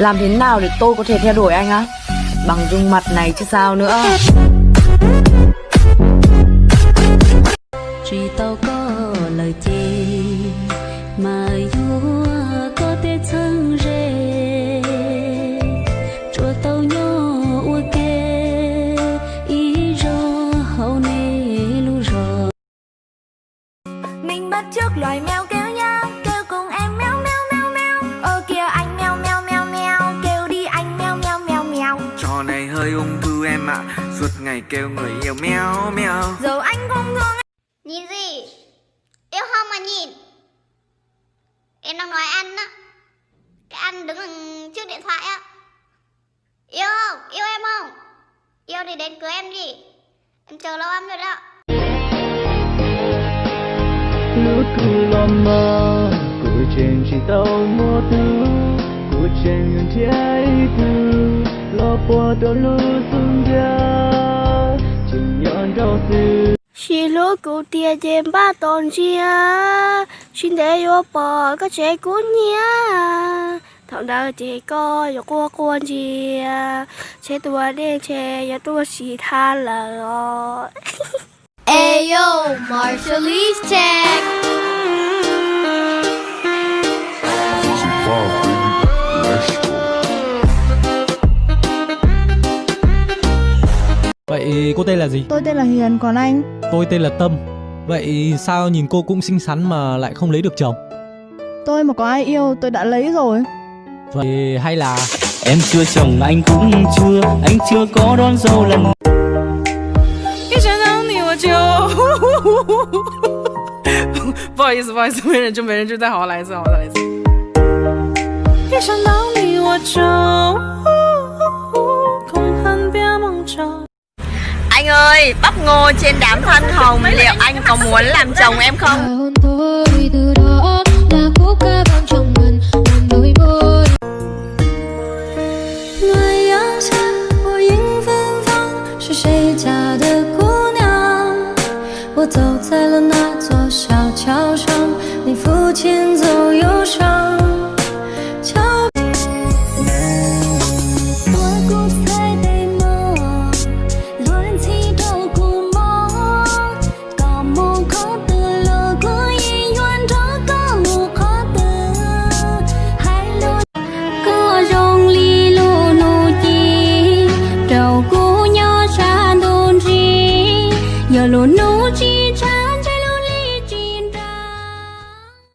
Làm thế nào để tôi có thể theo đuổi anh á? Bằng gương mặt này chứ sao nữa. Chỉ tao có lời chê mà vua có thể thân rê chùa tao nhỏ ok ý rô hậu nê lu rô. Mình bắt chước loài mèo kêu nhau, kêu cùng em meo meo meo meo. Ơ kìa anh meo meo meo meo, kêu đi anh meo meo meo meo. Trò này hơi ung thư em ạ, suốt ngày kêu người yêu meo meo. Dẫu anh không thương. Nhìn gì? Yêu không mà nhìn. Em đang nói ăn á. Cái ăn đứng trước điện thoại á. Yêu không? Yêu em không? Yêu thì đến cưới em đi. Em chờ lâu lắm rồi đó. Lúc thu lòng mơ của trên chỉ tao một thứ của trên nguyên trái thứ lo bỏ đôi lối xuống ra chỉ nhọn đau xưa. Chỉ lúc cụ tia trên ba tòn chia xin để vô bờ có trẻ cún nhá thằng đó chỉ có vô qua chia trẻ tua đen trẻ và tua xì tha là Ayo, Marshallese check. Vậy cô tên là gì? Tôi tên là Hiền, còn anh? Tôi tên là Tâm. Vậy sao nhìn cô cũng xinh xắn mà lại không lấy được chồng? Tôi mà có ai yêu tôi đã lấy rồi. Vậy hay là Em chưa chồng anh cũng chưa, anh chưa có đón dâu lần.不好意思，没忍住，再好来一次，一想到你我就空恨别梦着。 Anh ơi, bắp ngô trên đám than hồng, liệu anh có muốn làm chồng em không?